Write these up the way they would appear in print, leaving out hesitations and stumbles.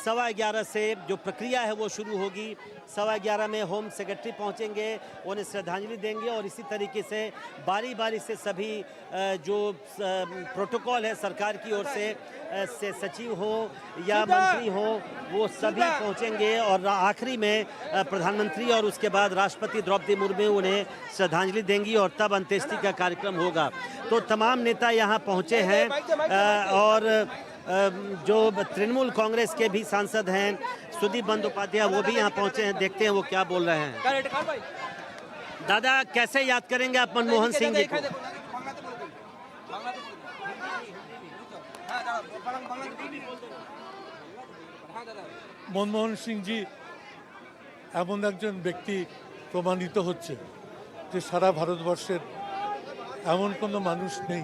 11:15 से जो प्रक्रिया है वो शुरू होगी। 11:15 में होम सेक्रेटरी पहुंचेंगे, उन्हें श्रद्धांजलि देंगे और इसी तरीके से बारी बारी से सभी जो प्रोटोकॉल है सरकार की ओर से सचिव हो या मंत्री हो वो सभी पहुंचेंगे और आखिरी में प्रधानमंत्री और उसके बाद राष्ट्रपति द्रौपदी मुर्मू उन्हें श्रद्धांजलि देंगी और तब अंत्येष्टि का कार्यक्रम होगा। तो तमाम नेता यहाँ पहुँचे हैं और जो तृणमूल कांग्रेस के भी सांसद हैं सुदीप बंदोपाध्याय वो भी यहाँ पहुँचे हैं। देखते हैं वो क्या बोल रहे हैं। दादा, कैसे याद करेंगे आप मनमोहन सिंह जी को? মনমোহন সিংজি এমন একজন ব্যক্তি প্রমাণিত হচ্ছে যে সারা ভারতবর্ষের এমন কোনো মানুষ নেই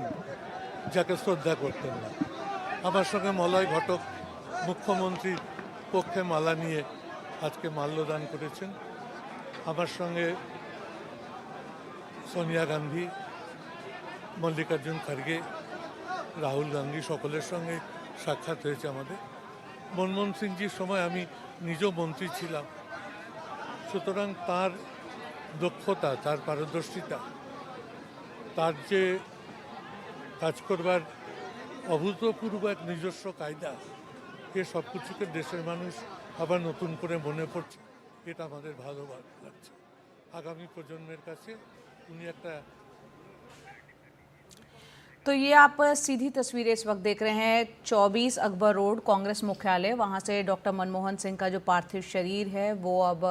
যাকে শ্রদ্ধা করতেন না। আমার সঙ্গে মলয় ঘটক মুখ্যমন্ত্রীর পক্ষে মালা নিয়ে আজকে মাল্যদান করেছেন। আমার সঙ্গে সোনিয়া গান্ধী, মল্লিকার্জুন খার্গে, রাহুল গান্ধী সকলের সঙ্গে সাক্ষাৎ হয়েছে আমাদের। মনমোহন সিংজির সময় আমি নিজেও মন্ত্রী ছিলাম, সুতরাং তার দক্ষতা, তার পারদর্শিতা, তার যে কাজ করবার অভূতপূর্ব এক নিজস্ব কায়দা, এ সব কিছুকে দেশের মানুষ আবার নতুন করে মনে পড়ছে। এটা আমাদের ভালো লাগছে। আগামী প্রজন্মের কাছে উনি একটা तो ये आप सीधी तस्वीरें इस वक्त देख रहे हैं 24 अकबर रोड कांग्रेस मुख्यालय। वहाँ से डॉक्टर मनमोहन सिंह का जो पार्थिव शरीर है वो अब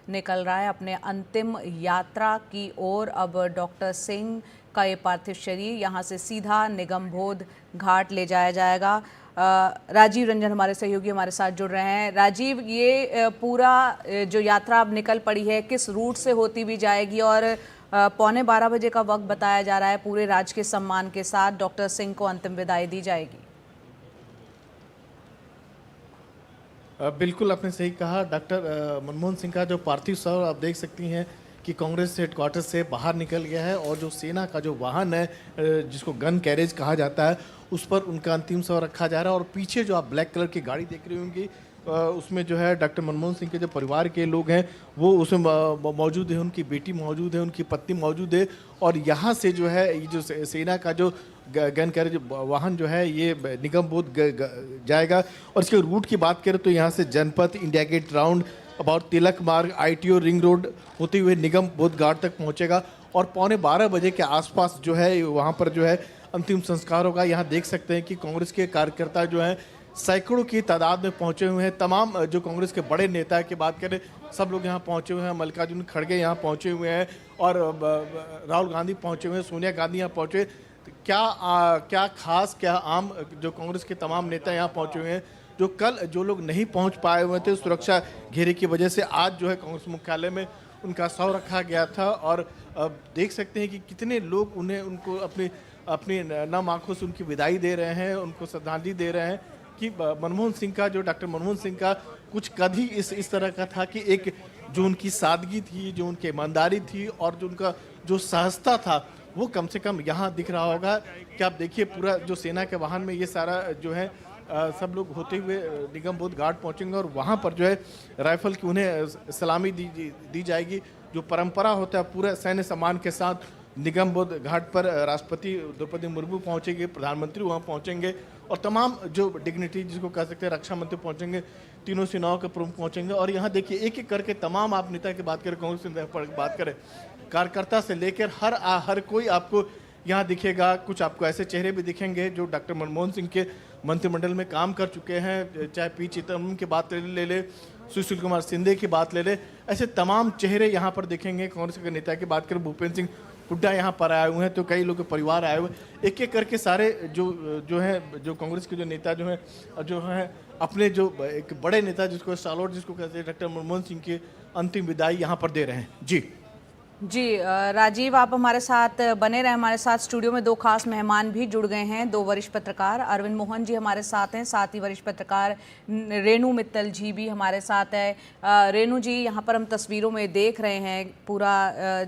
निकल रहा है अपने अंतिम यात्रा की ओर। अब डॉक्टर सिंह का ये पार्थिव शरीर यहाँ से सीधा निगमबोध घाट ले जाया जाएगा। राजीव रंजन हमारे सहयोगी हमारे साथ जुड़ रहे हैं। राजीव, ये पूरा जो यात्रा अब निकल पड़ी है किस रूट से होती भी जाएगी और 11:15 बजे का वक्त बताया जा रहा है, पूरे राजकीय सम्मान के साथ डॉक्टर सिंह को अंतिम विदाई दी जाएगी? बिल्कुल आपने सही कहा। डॉक्टर मनमोहन सिंह का जो पार्थिव शव आप देख सकती हैं कि कांग्रेस हेडक्वार्टर से बाहर निकल गया है और जो सेना का जो वाहन है जिसको गन कैरेज कहा जाता है उस पर उनका अंतिम शव रखा जा रहा है। और पीछे जो आप ब्लैक कलर की गाड़ी देख रही होंगी उसमें जो है डॉक्टर मनमोहन सिंह के जो परिवार के लोग हैं वो उसमें मौजूद है, उनकी बेटी मौजूद है, उनकी पत्नी मौजूद है। और यहाँ से जो है ये जो सेना का जो गन कैरेज वाहन जो है ये निगमबोध जाएगा। और इसके रूट की बात करें तो यहाँ से जनपथ, इंडिया गेट राउंड, अबाउट तिलक मार्ग, ITO रिंग रोड होते हुए निगमबोध घाट तक पहुँचेगा। और 11:15 बजे के आसपास जो है वहाँ पर जो है अंतिम संस्कार होगा। यहाँ देख सकते हैं कि कांग्रेस के कार्यकर्ता जो हैं सैकड़ों की तादाद में पहुंचे हुए हैं। तमाम जो कांग्रेस के बड़े नेता की बात करें सब लोग यहाँ पहुंचे हुए हैं। मल्लिकार्जुन खड़गे यहाँ पहुंचे हुए हैं और राहुल गांधी पहुंचे हुए हैं, सोनिया गांधी यहाँ पहुंचे। तो क्या खास क्या आम जो कांग्रेस के तमाम नेता यहाँ पहुंचे हुए हैं। जो कल जो लोग नहीं पहुँच पाए हुए थे सुरक्षा घेरे की वजह से आज जो है कांग्रेस मुख्यालय में उनका शव रखा गया था। और देख सकते हैं कि कितने लोग उनको अपनी नम आँखों से उनकी विदाई दे रहे हैं, उनको श्रद्धांजलि दे रहे हैं। कि मनमोहन सिंह का जो डॉक्टर मनमोहन सिंह का कुछ कद ही इस तरह का था कि एक जो उनकी सादगी थी, जो उनकी ईमानदारी थी और जो उनका जो सहजता था वो कम से कम यहाँ दिख रहा होगा। कि आप देखिए पूरा जो सेना के वाहन में ये सारा जो है सब लोग होते हुए निगमबोध घाट पहुँचेंगे और वहाँ पर जो है राइफल की उन्हें सलामी दी जाएगी। जो परंपरा होता है पूरे सैन्य सम्मान के साथ निगमबोध घाट पर राष्ट्रपति द्रौपदी मुर्मू पहुंचेंगे, प्रधानमंत्री वहां पहुंचेंगे और तमाम जो डिग्निटी जिसको कह सकते हैं रक्षा मंत्री पहुंचेंगे, तीनों सेनाओं के प्रमुख पहुंचेंगे। और यहाँ देखिए एक एक करके तमाम आप नेता की बात करें, कांग्रेस की बात करें, कार्यकर्ता से लेकर हर कोई आपको यहाँ दिखेगा। कुछ आपको ऐसे चेहरे भी दिखेंगे जो डॉक्टर मनमोहन सिंह के मंत्रिमंडल में काम कर चुके हैं, चाहे पी चिदम्बरम की बात ले ले, सुशील कुमार शिंदे की बात ले ले, ऐसे तमाम चेहरे यहाँ पर दिखेंगे। कांग्रेस के नेता की बात करें, भूपेंद्र सिंह हुड्डा यहाँ पर आए हुए हैं, तो कई लोग के परिवार आए हुए हैं। एक एक करके सारे जो है जो कांग्रेस के जो नेता जो हैं अपने जो एक बड़े नेता जिसको सालोट जिसको कहते हैं डॉक्टर मनमोहन सिंह की अंतिम विदाई यहाँ पर दे रहे हैं। जी राजीव, आप हमारे साथ बने रहे। हमारे साथ स्टूडियो में दो खास मेहमान भी जुड़ गए हैं, दो वरिष्ठ पत्रकार। अरविंद मोहन जी हमारे साथ हैं, साथ ही वरिष्ठ पत्रकार रेणु मित्तल जी भी हमारे साथ है। रेणु जी, यहाँ पर हम तस्वीरों में देख रहे हैं पूरा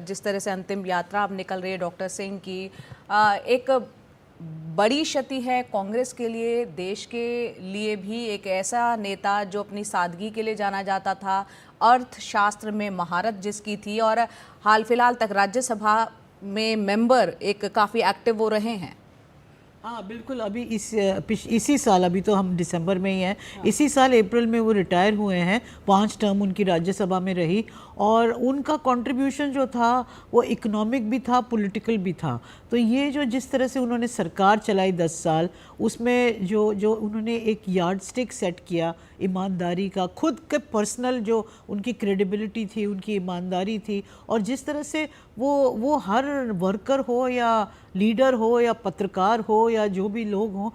जिस तरह से अंतिम यात्रा अब निकल रही है डॉक्टर सिंह की। एक बड़ी क्षति है कांग्रेस के लिए, देश के लिए भी। एक ऐसा नेता जो अपनी सादगी के लिए जाना जाता था, अर्थशास्त्र में महारत जिसकी थी, और हाल फिलहाल तक राज्यसभा में मेंबर एक काफ़ी एक्टिव वो रहे हैं। हाँ बिल्कुल, अभी इसी साल, अभी तो हम दिसंबर में ही हैं, इसी साल अप्रैल में वो रिटायर हुए हैं। 5 टर्म उनकी राज्यसभा में रही और उनका कंट्रीब्यूशन जो था वो इकोनॉमिक भी था, पॉलिटिकल भी था। तो ये जो जिस तरह से उन्होंने सरकार चलाई 10 साल, उसमें जो उन्होंने एक यार्ड स्टिक सेट किया ईमानदारी का, खुद के पर्सनल जो उनकी क्रेडिबिलिटी थी, उनकी ईमानदारी थी, और जिस तरह से वो हर वर्कर हो या लीडर हो या पत्रकार हो या जो भी लोग हों,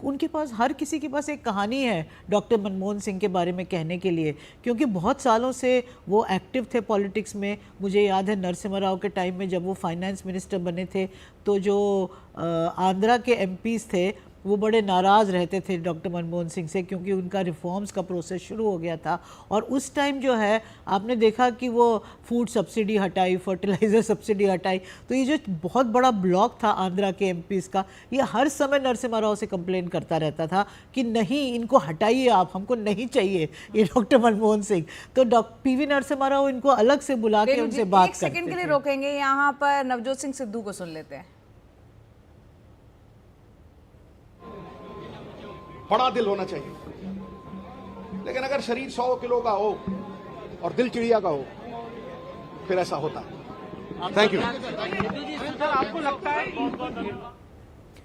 उनके पास, हर किसी के पास एक कहानी है डॉक्टर मनमोहन सिंह के बारे में कहने के लिए, क्योंकि बहुत सालों से वो एक्टिव थे पॉलिटिक्स में। मुझे याद है नरसिम्हा राव के टाइम में जब वो फाइनेंस मिनिस्टर बने थे, तो जो आंध्रा के एमपीज़ थे वो बड़े नाराज़ रहते थे डॉक्टर मनमोहन सिंह से, क्योंकि उनका रिफॉर्म्स का प्रोसेस शुरू हो गया था। और उस टाइम जो है आपने देखा कि वो फूड सब्सिडी हटाई, फर्टिलाइज़र सब्सिडी हटाई। तो ये जो बहुत बड़ा ब्लॉक था आंध्रा के एमपीज़ का, ये हर समय नरसिम्हा राव से कंप्लेन करता रहता था कि नहीं, इनको हटाइए आप, हमको नहीं चाहिए ये डॉक्टर मनमोहन सिंह। तो पीवी नरसिम्हा राव इनको अलग से बुला के उनसे बात करते थे। एक सेकंड के लिए रोकेंगे, यहाँ पर नवजोत सिंह सिद्धू को सुन लेते हैं। बड़ा दिल होना चाहिए, लेकिन अगर शरीर 100 किलो का हो और दिल चिड़िया का हो, फिर ऐसा होता है। Thank you. आपको लगता है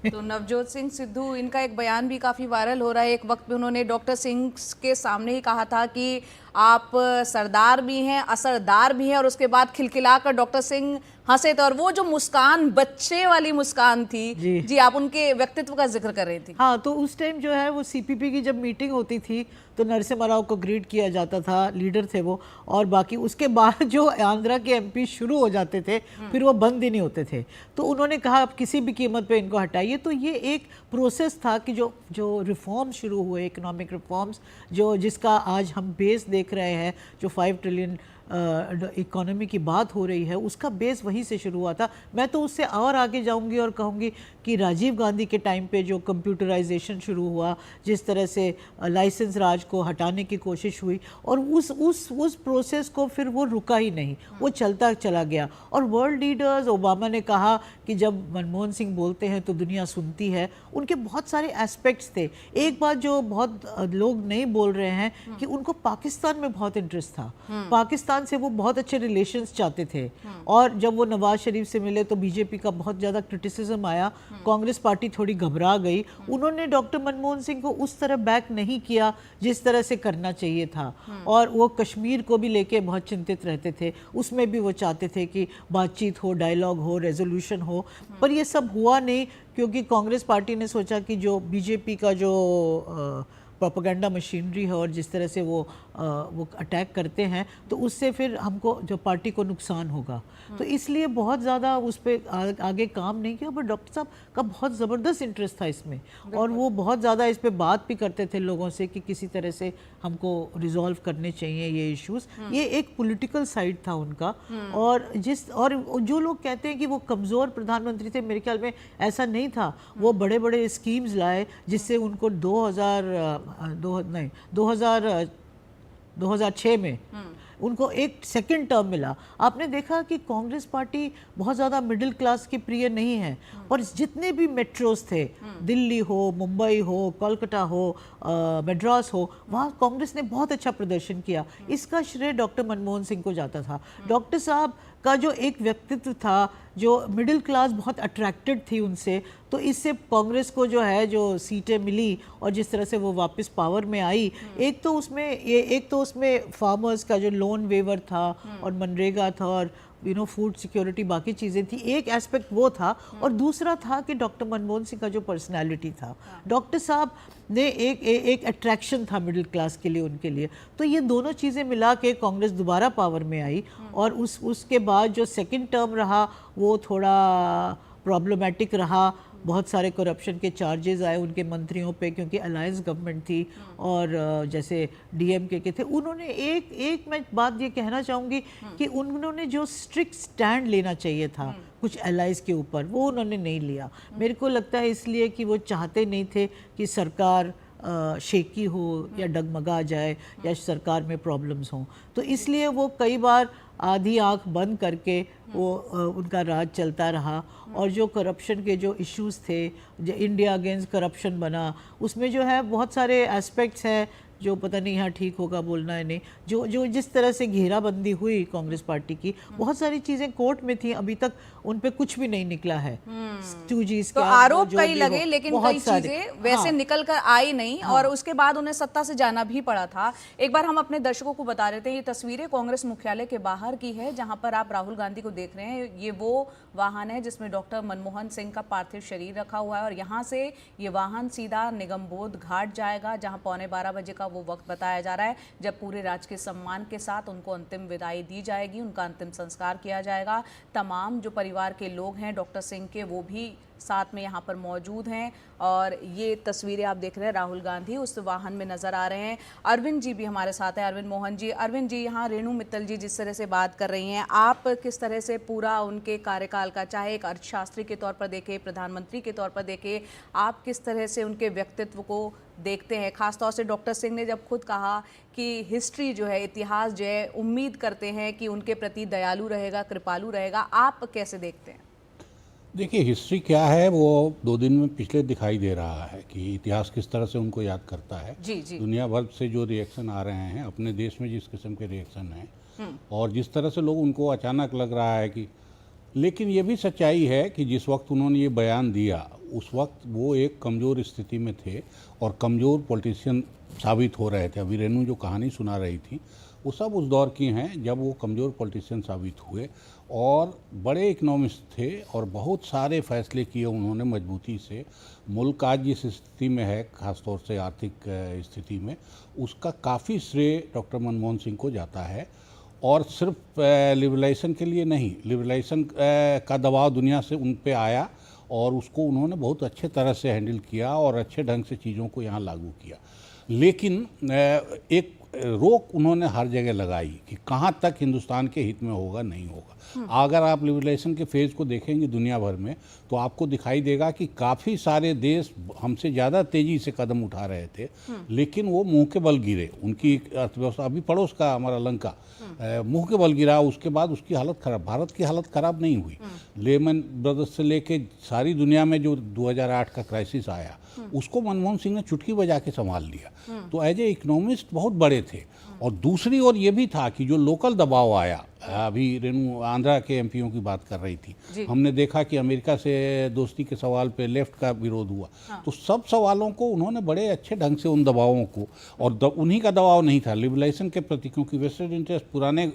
तो नवजोत सिंह सिद्धू, इनका एक बयान भी काफ़ी वायरल हो रहा है। एक वक्त में उन्होंने डॉक्टर सिंह के सामने ही कहा था कि आप सरदार भी हैं, असरदार भी हैं, और उसके बाद खिलखिलाकर डॉक्टर सिंह हंसे थे। और वो जो मुस्कान, बच्चे वाली मुस्कान थी जी, आप उनके व्यक्तित्व का जिक्र कर रही थी। हाँ, तो उस टाइम जो है वो सीपीपी की जब मीटिंग होती थी तो नरसिम्हा राव को ग्रीट किया जाता था, लीडर थे वो, और बाकी उसके बाद जो आंध्रा के एमपी शुरू हो जाते थे फिर वो बंद ही नहीं होते थे। तो उन्होंने कहा आप किसी भी कीमत पे इनको हटाइए। तो ये एक प्रोसेस था कि जो रिफॉर्म शुरू हुए, इकोनॉमिक रिफॉर्म्स, जिसका आज हम बेस देख रहे हैं, जो 5 ट्रिलियन इकोनॉमी की बात हो रही है, उसका बेस वहीं से शुरू हुआ था। मैं तो उससे और आगे जाऊंगी और कहूंगी कि राजीव गांधी के टाइम पे जो कंप्यूटराइजेशन शुरू हुआ, जिस तरह से लाइसेंस राज को हटाने की कोशिश हुई, और उस प्रोसेस को फिर वो रुका ही नहीं, वो चलता चला गया। और वर्ल्ड लीडर्स, ओबामा ने कहा कि जब मनमोहन सिंह बोलते हैं तो दुनिया सुनती है। उनके बहुत सारे एस्पेक्ट्स थे। एक बात जो बहुत लोग नहीं बोल रहे हैं कि उनको पाकिस्तान में बहुत इंटरेस्ट था, पाकिस्तान से वो बहुत अच्छे रिलेशंस चाहते थे। और जब वो नवाज शरीफ से मिले तो बीजेपी का बहुत ज़्यादा क्रिटिसिज्म आया, कांग्रेस पार्टी थोड़ी घबरा गई। उन्होंने डॉक्टर मनमोहन सिंह को उस तरह बैक नहीं किया जिस तरह से करना चाहिए था। और वो कश्मीर को भी लेके बहुत चिंतित रहते थे, उसमें भी वो चाहते थे कि बातचीत हो, डायलॉग हो, रेजोल्यूशन हो। पर ये सब हुआ नहीं, क्योंकि कांग्रेस पार्टी ने सोचा कि जो बीजेपी का जो प्रोपेगेंडा मशीनरी है और जिस तरह से वो अटैक करते हैं, तो उससे फिर हमको, जो पार्टी को नुकसान होगा। तो इसलिए बहुत ज़्यादा उस पर आगे काम नहीं किया। पर डॉक्टर साहब का बहुत ज़बरदस्त इंटरेस्ट था इसमें, और वो बहुत ज़्यादा इस पर बात भी करते थे लोगों से कि किसी तरह से हमको रिजॉल्व करने चाहिए ये इश्यूज़। ये एक पॉलिटिकल साइड था उनका। और जो लोग कहते हैं कि वो कमज़ोर प्रधानमंत्री थे, मेरे ख्याल में ऐसा नहीं था। वो बड़े बड़े स्कीम्स लाए जिससे उनको 2006 में उनको एक सेकंड टर्म मिला। आपने देखा कि कांग्रेस पार्टी बहुत ज़्यादा मिडिल क्लास की प्रिय नहीं है, और जितने भी मेट्रोस थे, दिल्ली हो, मुंबई हो, कोलकाता हो, मद्रास हो, वहाँ कांग्रेस ने बहुत अच्छा प्रदर्शन किया। इसका श्रेय डॉक्टर मनमोहन सिंह को जाता था। डॉक्टर साहब का जो एक व्यक्तित्व था, जो मिडिल क्लास बहुत अट्रैक्टेड थी उनसे, तो इससे कांग्रेस को जो है जो सीटें मिली और जिस तरह से वो वापस पावर में आई, एक तो उसमें फार्मर्स का जो लोन वेवर था और मनरेगा था और फूड सिक्योरिटी, बाकी चीज़ें थी। एक एस्पेक्ट वो था, और दूसरा था कि डॉक्टर मनमोहन सिंह का जो पर्सनालिटी था, डॉक्टर साहब ने एक अट्रैक्शन था मिडिल क्लास के लिए, उनके लिए। तो ये दोनों चीज़ें मिला के कांग्रेस दोबारा पावर में आई। और उसके बाद जो सेकंड टर्म रहा वो थोड़ा प्रॉब्लमेटिक रहा, बहुत सारे करप्शन के चार्जेस आए उनके मंत्रियों पे, क्योंकि अलायंस गवर्नमेंट थी और जैसे डीएमके के थे। उन्होंने एक मैं बात ये कहना चाहूँगी कि उन्होंने जो स्ट्रिक्ट स्टैंड लेना चाहिए था कुछ एलाइज के ऊपर, वो उन्होंने नहीं लिया। मेरे को लगता है इसलिए कि वो चाहते नहीं थे कि सरकार शेकी हो या डगमगा जाए या सरकार में प्रॉब्लम्स हों, तो इसलिए वो कई बार आधी आंख बंद करके वो उनका राज चलता रहा। और जो करप्शन के जो इश्यूज थे, जो इंडिया अगेंस्ट करप्शन बना, उसमें जो है बहुत सारे एस्पेक्ट्स हैं जो पता नहीं यहाँ ठीक होगा बोलना है नहीं, जो जिस तरह से घेराबंदी हुई कांग्रेस पार्टी की, बहुत सारी चीज़ें कोर्ट में थी, अभी तक उन पे कुछ भी नहीं निकला है। 2G तो आरोप कई लगे लेकिन कई चीजें वैसे निकल कर आई नहीं और उसके बाद उन्हें सत्ता से जाना भी पड़ा था। एक बार हम अपने दर्शकों को बता रहे थे, ये तस्वीरें कांग्रेस मुख्यालय के बाहर की है जहां पर आप राहुल गांधी को देख रहे हैं। ये वो वाहन है जिसमें डॉक्टर मनमोहन सिंह का पार्थिव शरीर रखा हुआ है और यहाँ से ये वाहन सीधा निगमबोध घाट जाएगा, जहाँ 11:15 बजे का वो वक्त बताया जा रहा है जब पूरे राजकीय सम्मान के साथ उनको अंतिम विदाई दी जाएगी, उनका अंतिम संस्कार किया जाएगा। तमाम जो परिवार के लोग हैं डॉक्टर सिंह के, वो भी साथ में यहाँ पर मौजूद हैं और ये तस्वीरें आप देख रहे हैं, राहुल गांधी उस वाहन में नजर आ रहे हैं। अरविंद जी भी हमारे साथ हैं, अरविंद मोहन जी। अरविंद जी, यहाँ रेणु मित्तल जी जिस तरह से बात कर रही हैं, आप किस तरह से पूरा उनके कार्यकाल का, चाहे एक अर्थशास्त्री के तौर पर देखें, प्रधानमंत्री के तौर पर देखें, आप किस तरह से उनके व्यक्तित्व को देखते हैं? खासतौर से डॉक्टर सिंह ने जब खुद कहा कि हिस्ट्री जो है, इतिहास जो है, उम्मीद करते हैं कि उनके प्रति दयालु रहेगा, कृपालु रहेगा, आप कैसे देखते हैं? देखिए, हिस्ट्री क्या है वो 2 दिन में पिछले दिखाई दे रहा है कि इतिहास किस तरह से उनको याद करता है। जी जी। दुनिया भर से जो रिएक्शन आ रहे हैं, अपने देश में जिस किस्म के रिएक्शन हैं और जिस तरह से लोग उनको अचानक लग रहा है कि, लेकिन ये भी सच्चाई है कि जिस वक्त उन्होंने ये बयान दिया उस वक्त वो एक कमज़ोर स्थिति में थे और कमज़ोर पॉलिटिशियन साबित हो रहे थे। अभी रेणु जो कहानी सुना रही थी वो सब उस दौर की हैं जब वो कमज़ोर पॉलिटिशियन साबित हुए और बड़े इकोनॉमिस्ट थे और बहुत सारे फैसले किए उन्होंने मजबूती से। मुल्क आज जिस स्थिति में है, ख़ासतौर से आर्थिक स्थिति में, उसका काफ़ी श्रेय डॉक्टर मनमोहन सिंह को जाता है। और सिर्फ लिबरलाइजेशन के लिए नहीं, लिबरलाइजेशन का दबाव दुनिया से उन पे आया और उसको उन्होंने बहुत अच्छे तरह से हैंडल किया और अच्छे ढंग से चीज़ों को यहाँ लागू किया। लेकिन एक रोक उन्होंने हर जगह लगाई कि कहाँ तक हिंदुस्तान के हित में होगा, नहीं होगा। अगर आप लिबरलाइजेशन के फेज़ को देखेंगे दुनिया भर में तो आपको दिखाई देगा कि काफ़ी सारे देश हमसे ज़्यादा तेज़ी से कदम उठा रहे थे, लेकिन वो मुंह के बल गिरे। उनकी अर्थव्यवस्था, अभी पड़ोस का हमारा लंका मुंह के बल गिरा, उसके बाद उसकी हालत ख़राब। भारत की हालत ख़राब नहीं हुई। लेमन ब्रदर्स से लेके सारी दुनिया में जो 2008 का क्राइसिस आया उसको मनमोहन सिंह ने चुटकी बजा के संभाल लिया। तो एज ए इकोनॉमिस्ट बहुत बड़े थे। और दूसरी ओर ये भी था कि जो लोकल दबाव आया, अभी रेणु आंध्रा के एमपीओं की बात कर रही थी, हमने देखा कि अमेरिका से दोस्ती के सवाल पे लेफ्ट का विरोध हुआ। तो सब सवालों को उन्होंने बड़े अच्छे ढंग से उन दबावों को, और उन्हीं का दबाव नहीं था लिबरलाइजेशन के प्रति, क्योंकि वेस्टेड इंटरेस्ट पुराने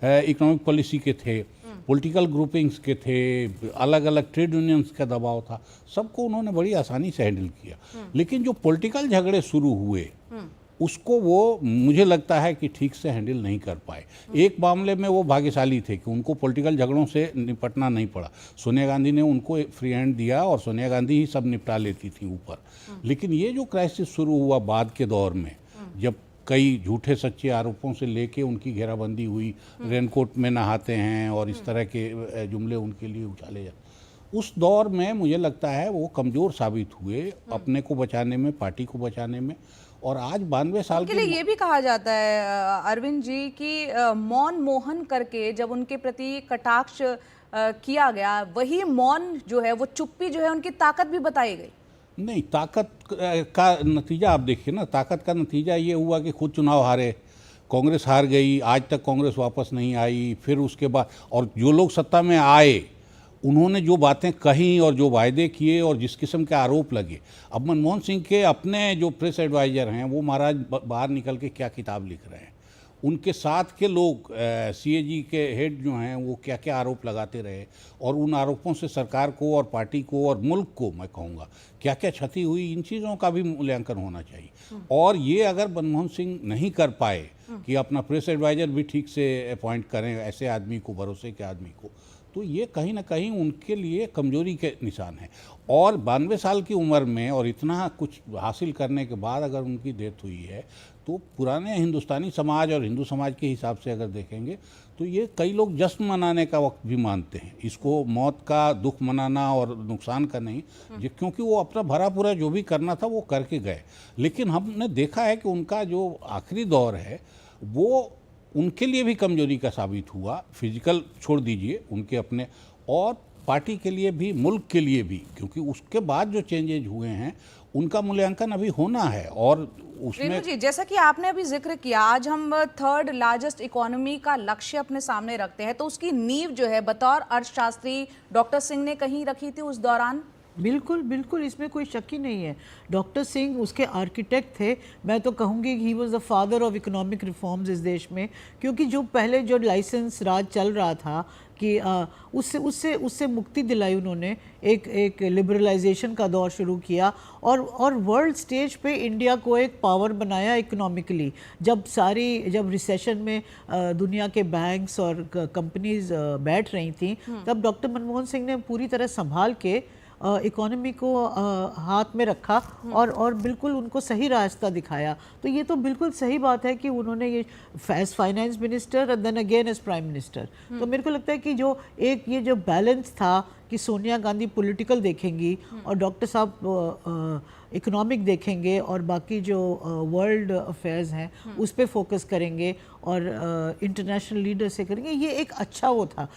इकोनॉमिक पॉलिसी के थे, पॉलिटिकल ग्रुपिंग्स के थे, अलग अलग ट्रेड यूनियंस का दबाव था, सबको उन्होंने बड़ी आसानी से हैंडल किया। लेकिन जो पॉलिटिकल झगड़े शुरू हुए उसको वो मुझे लगता है कि ठीक से हैंडल नहीं कर पाए। एक मामले में वो भाग्यशाली थे कि उनको पॉलिटिकल झगड़ों से निपटना नहीं पड़ा। सोनिया गांधी ने उनको फ्री हैंड दिया और सोनिया गांधी ही सब निपटा लेती थी ऊपर। लेकिन ये जो क्राइसिस शुरू हुआ बाद के दौर में, जब कई झूठे सच्चे आरोपों से लेके उनकी घेराबंदी हुई, रेनकोट में नहाते हैं और इस तरह के जुमले उनके लिए उछाले जाते, उस दौर में मुझे लगता है वो कमज़ोर साबित हुए अपने को बचाने में, पार्टी को बचाने में। और आज 92 साल के लिए ये भी कहा जाता है अरविंद जी कि मौन मोहन करके जब उनके प्रति कटाक्ष किया गया, वही मौन जो है, वो चुप्पी जो है, उनकी ताकत भी बताई गई। नहीं, ताकत का नतीजा आप देखिए ना, ताकत का नतीजा ये हुआ कि खुद चुनाव हारे, कांग्रेस हार गई, आज तक कांग्रेस वापस नहीं आई। फिर उसके बाद और जो लोग सत्ता में आए उन्होंने जो बातें कही और जो वायदे किए और जिस किस्म के आरोप लगे, अब मनमोहन सिंह के अपने जो प्रेस एडवाइज़र हैं वो महाराज बाहर निकल के क्या किताब लिख रहे हैं, उनके साथ के लोग सीएजी के हेड जो हैं वो क्या क्या आरोप लगाते रहे और उन आरोपों से सरकार को और पार्टी को और मुल्क को, मैं कहूँगा, क्या क्या क्षति हुई, इन चीज़ों का भी मूल्यांकन होना चाहिए। और ये अगर मनमोहन सिंह नहीं कर पाए कि अपना प्रेस एडवाइज़र भी ठीक से अपॉइंट करें ऐसे आदमी को, भरोसे के आदमी को, तो ये कहीं ना कहीं उनके लिए कमजोरी के निशान है। और 92 साल की उम्र में और इतना कुछ हासिल करने के बाद अगर उनकी डेथ हुई है तो पुराने हिंदुस्तानी समाज और हिंदू समाज के हिसाब से अगर देखेंगे तो ये कई लोग जश्न मनाने का वक्त भी मानते हैं, इसको मौत का दुख मनाना और नुकसान का नहीं, क्योंकि वो अपना भरा पूरा जो भी करना था वो करके गए। लेकिन हमने देखा है कि उनका जो आखिरी दौर है वो उनके लिए भी कमजोरी का साबित हुआ, फिजिकल छोड़ दीजिए उनके अपने, और पार्टी के लिए भी, मुल्क के लिए भी, क्योंकि उसके बाद जो चेंजेज हुए हैं उनका मूल्यांकन अभी होना है। और उसमें रेणु जी, जैसा कि आपने अभी जिक्र किया, आज हम थर्ड लार्जेस्ट इकोनॉमी का लक्ष्य अपने सामने रखते हैं, तो उसकी नींव जो है बतौर अर्थशास्त्री डॉक्टर सिंह ने कहीं रखी थी उस दौरान? बिल्कुल बिल्कुल, इसमें कोई शक ही नहीं है। डॉक्टर सिंह उसके आर्किटेक्ट थे। मैं तो कहूँगी he was the father of economic reforms इस देश में, क्योंकि जो पहले जो लाइसेंस राज चल रहा था कि उससे उससे उससे मुक्ति दिलाई उन्होंने, एक लिबरलाइजेशन का दौर शुरू किया और वर्ल्ड स्टेज पे इंडिया को एक पावर बनाया इकोनॉमिकली। जब रिसेशन में दुनिया के बैंक्स और कंपनीज बैठ रही थी, तब डॉक्टर मनमोहन सिंह ने पूरी तरह संभाल के इकोनॉमी को हाथ में रखा और बिल्कुल उनको सही रास्ता दिखाया। तो ये तो बिल्कुल सही बात है कि उन्होंने ये as finance minister and then again as prime minister, तो मेरे को लगता है कि ये जो बैलेंस था कि सोनिया गांधी पॉलिटिकल देखेंगी और डॉक्टर साहब इकोनॉमिक देखेंगे और बाकी जो वर्ल्ड अफेयर्स हैं उस पर फोकस करेंगे और इंटरनेशनल लीडर से करेंगे, ये एक अच्छा वो था।